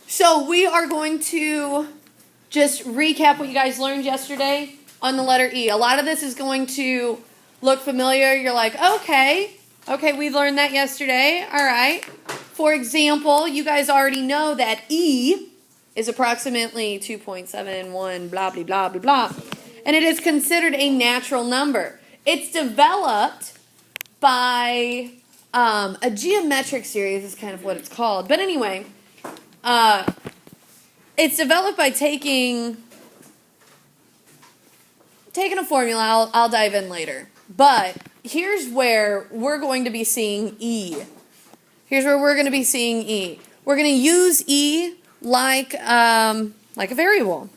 So we are going to just recap what you guys learned yesterday on the letter E. A lot of this is going to look familiar. You're like, okay, we learned that yesterday. All right. For example, you guys already know that E is approximately 2.71, blah, blah, blah, blah, blah. And it is considered a natural number. It's developed by a geometric series is kind of what it's called. But anyway, it's developed by taking a formula. I'll dive in later. But here's where we're going to be seeing E. We're going to use E like a variable.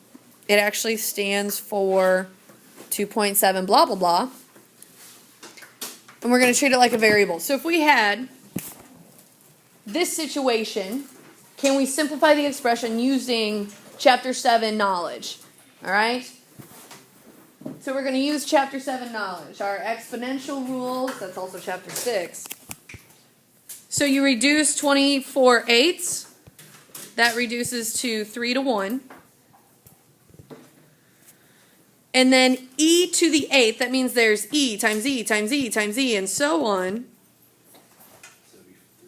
It actually stands for 2.7 blah, blah, blah. And we're going to treat it like a variable. So if we had this situation, can we simplify the expression using Chapter 7 knowledge? All right? So we're going to use Chapter 7 knowledge. Our exponential rules, that's also Chapter 6. So you reduce 24/8. That reduces to 3 to 1. And then e to the 8th, that means there's e times e times e times e, and so on.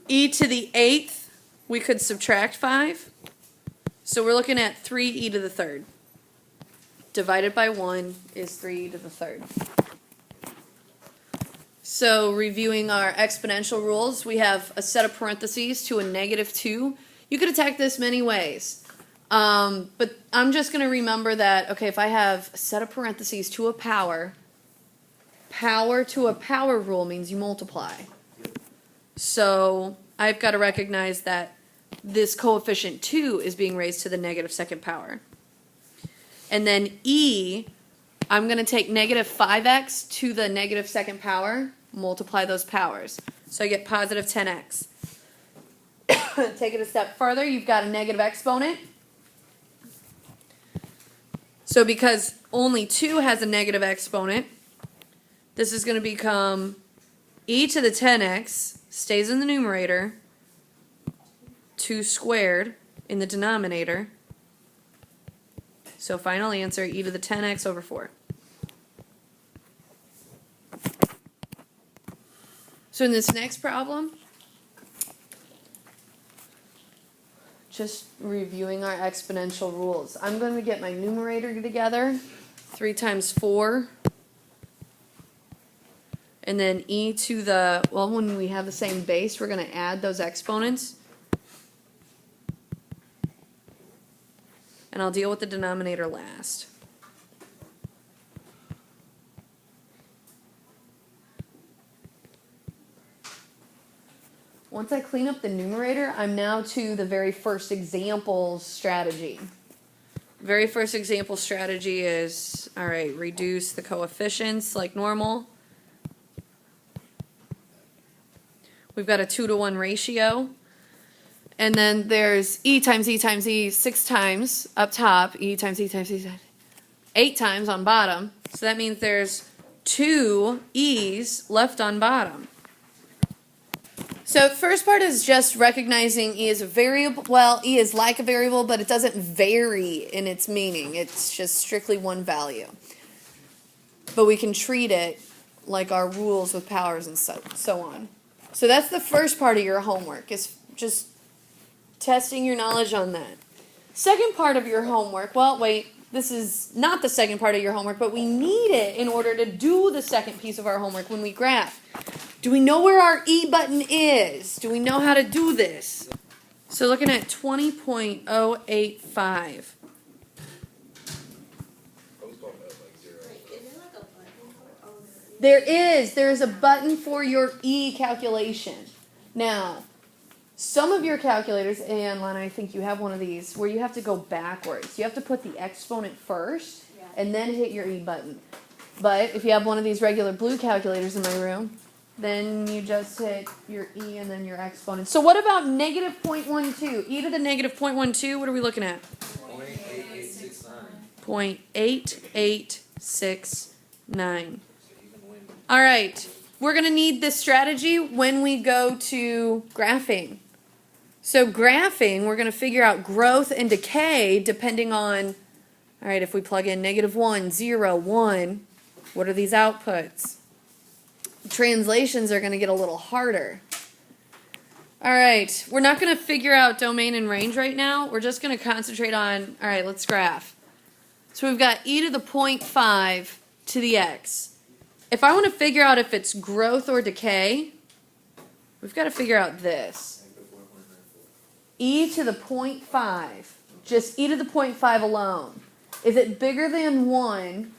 E to the 8th, we could subtract 5. So we're looking at 3e to the 3rd. Divided by 1 is 3e to the 3rd. So reviewing our exponential rules, we have a set of parentheses to a -2. You could attack this many ways. But I'm just going to remember that, okay, if I have a set of parentheses to a power to a power rule means you multiply. So I've got to recognize that this coefficient 2 is being raised to the -2nd power. And then E, I'm going to take -5x to the -2nd power, multiply those powers. So I get positive 10x. Take it a step further, you've got a negative exponent. So because only 2 has a negative exponent, this is going to become e to the 10x, stays in the numerator, 2 squared in the denominator. So final answer, e to the 10x over 4. So in this next problem, just reviewing our exponential rules. I'm going to get my numerator together, 3 times 4, and then e to the, well, when we have the same base, we're going to add those exponents. And I'll deal with the denominator last. Once I clean up the numerator, I'm now to the very first example strategy. Very first example strategy is, all right, reduce the coefficients like normal. We've got a 2 to 1 ratio. And then there's e times e times e 6 times up top, e times e times e 8 times on bottom. So that means there's 2 e's left on bottom. So first part is just recognizing e is a variable. Well, e is like a variable, but it doesn't vary in its meaning. It's just strictly one value. But we can treat it like our rules with powers and so on. So that's the first part of your homework, is just testing your knowledge on that. Second part of your homework, well, wait, this is not the second part of your homework, but we need it in order to do the second piece of our homework when we graph. Do we know where our E button is? Do we know how to do this? So looking at 20.085. There is a button for your E calculation. Now, some of your calculators, and Lana, I think you have one of these, where you have to go backwards. You have to put the exponent first, and then hit your E button. But if you have one of these regular blue calculators in my room, then you just hit your E and then your exponent. So what about -0.12? E to the -0.12, what are we looking at? 0.8869. All right, we're going to need this strategy when we go to graphing. So graphing, we're going to figure out growth and decay depending on, all right, if we plug in -1, 0, 1, what are these outputs? Translations are going to get a little harder. All right, we're not going to figure out domain and range right now. We're just going to concentrate on, all right, let's graph. So we've got e to the 0.5 to the x. If I want to figure out if it's growth or decay, we've got to figure out this. E to the 0.5, just e to the 0.5 alone. Is it bigger than 1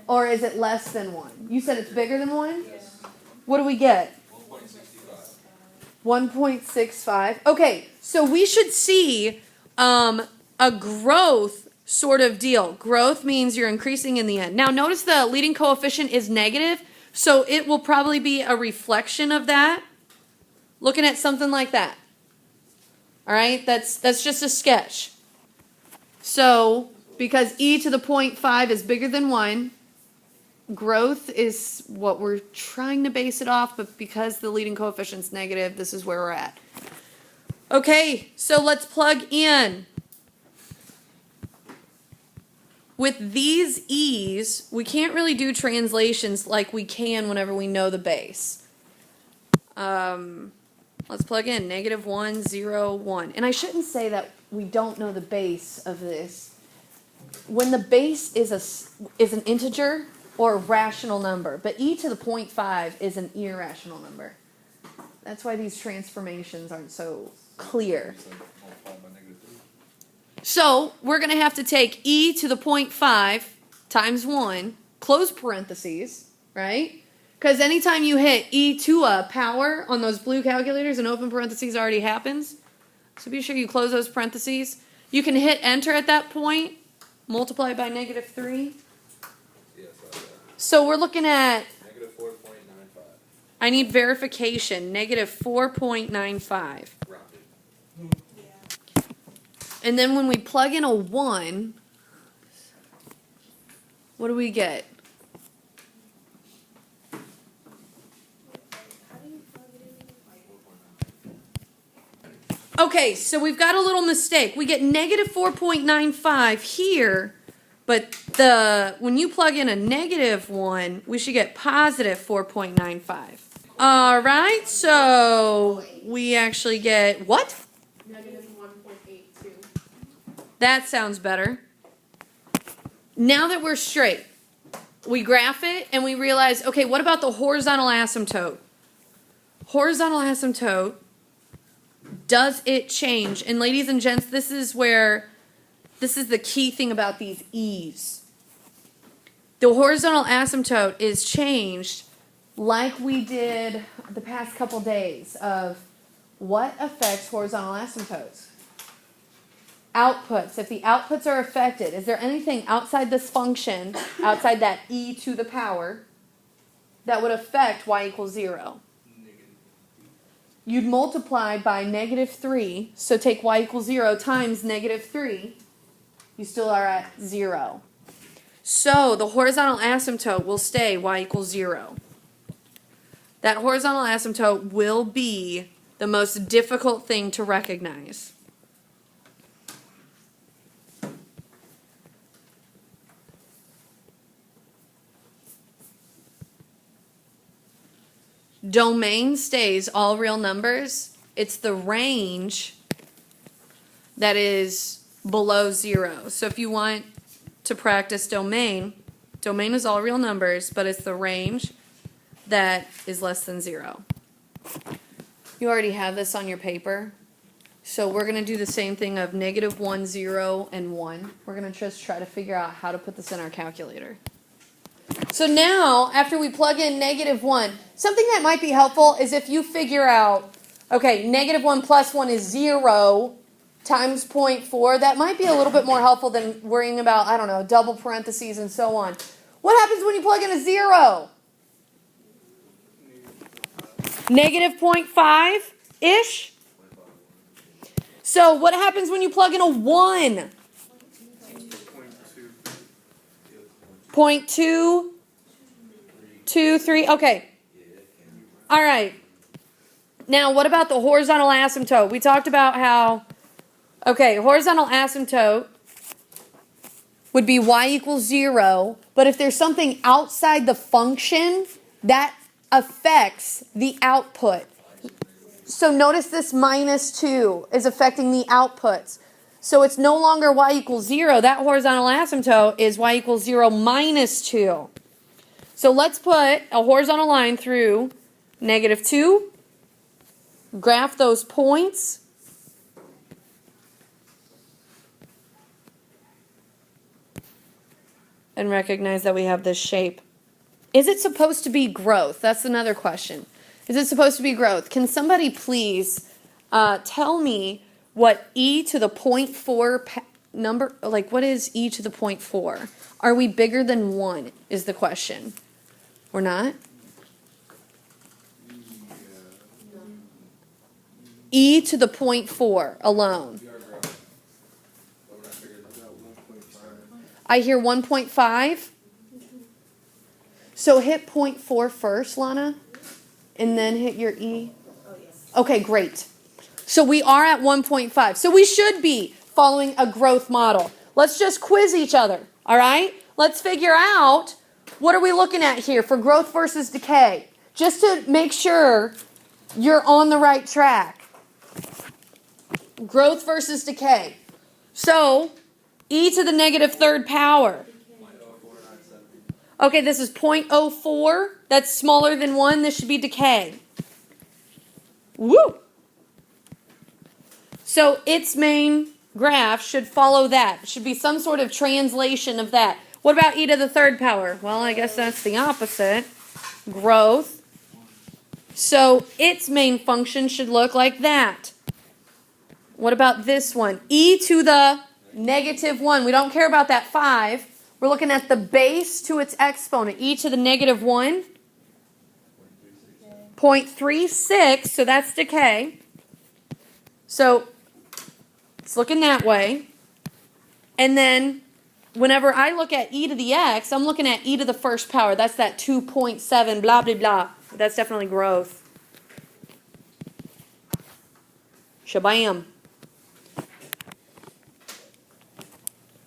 or is it less than 1? You said it's bigger than 1? Yes. What do we get? 1.65. Okay, so we should see a growth sort of deal. Growth means you're increasing in the end. Now notice the leading coefficient is negative, so it will probably be a reflection of that. Looking at something like that. All right, that's just a sketch. So because e to the 0.5 is bigger than 1, growth is what we're trying to base it off, but because the leading coefficient's negative, this is where we're at. Okay, so let's plug in. With these e's, we can't really do translations like we can whenever we know the base. Let's plug in -1, 0, 1. And I shouldn't say that we don't know the base of this. When the base is an integer or a rational number, but e to the 0.5 is an irrational number. That's why these transformations aren't so clear. So we're going to have to take e to the 0.5 times 1, close parentheses, right? Because anytime you hit e to a power on those blue calculators, an open parentheses already happens. So be sure you close those parentheses. You can hit enter at that point, multiply by -3. Yes, So we're looking at, -4.95. I need verification, -4.95. Rounded. And then when we plug in a 1, what do we get? Okay, so we've got a little mistake. We get -4.95 here, but when you plug in a -1, we should get +4.95. All right, so we actually get what? -1.82. That sounds better. Now that we're straight, we graph it and we realize, okay, what about the horizontal asymptote? Horizontal asymptote, does it change? And ladies and gents, this is the key thing about these E's. The horizontal asymptote is changed like we did the past couple days of what affects horizontal asymptotes? Outputs. If the outputs are affected, is there anything outside this function, outside that e to the power, that would affect y equals 0? You'd multiply by -3, so take y equals 0 times -3, you still are at 0. So the horizontal asymptote will stay y equals 0. That horizontal asymptote will be the most difficult thing to recognize. Domain stays all real numbers. It's the range that is below 0. So if you want to practice domain is all real numbers, but it's the range that is less than 0. You already have this on your paper. So we're going to do the same thing of -1, 0, and 1. We're going to just try to figure out how to put this in our calculator. So now, after we plug in -1, something that might be helpful is if you figure out, okay, -1 plus 1 is 0 times 0.4. That might be a little bit more helpful than worrying about, I don't know, double parentheses and so on. What happens when you plug in a 0? -0.5-ish? So what happens when you plug in a 1? 0.223. Okay. All right. Now, what about the horizontal asymptote? We talked about how, okay, horizontal asymptote would be y equals 0, but if there's something outside the function, that affects the output. So notice this minus 2 is affecting the outputs. So it's no longer y equals 0. That horizontal asymptote is y equals 0 minus 2. So let's put a horizontal line through -2. Graph those points. And recognize that we have this shape. Is it supposed to be growth? That's another question. Is it supposed to be growth? Can somebody please tell me what e to the 0.4 number, like what is e to the 0.4? Are we bigger than 1 is the question. We're not? E to the 0.4 alone. We are growing. But we're not bigger than that. 1.5. I hear 1.5. So hit 0.4 first, Lana, and then hit your E. Okay, great. So we are at 1.5. So we should be following a growth model. Let's just quiz each other, all right? Let's figure out what are we looking at here for growth versus decay, just to make sure you're on the right track. Growth versus decay. So e to the -3rd power. 0.0497. Okay, this is 0.04. That's smaller than 1. This should be decay. Woo! So its main graph should follow that. It should be some sort of translation of that. What about e to the 3rd power? Well, I guess that's the opposite. Growth. So its main function should look like that. What about this one? E to the -1. We don't care about that 5. We're looking at the base to its exponent. E to the -1. 0.36. So that's decay. So it's looking that way. And then whenever I look at e to the x, I'm looking at e to the 1st power. That's that 2.7, blah, blah, blah. That's definitely growth. Shabam.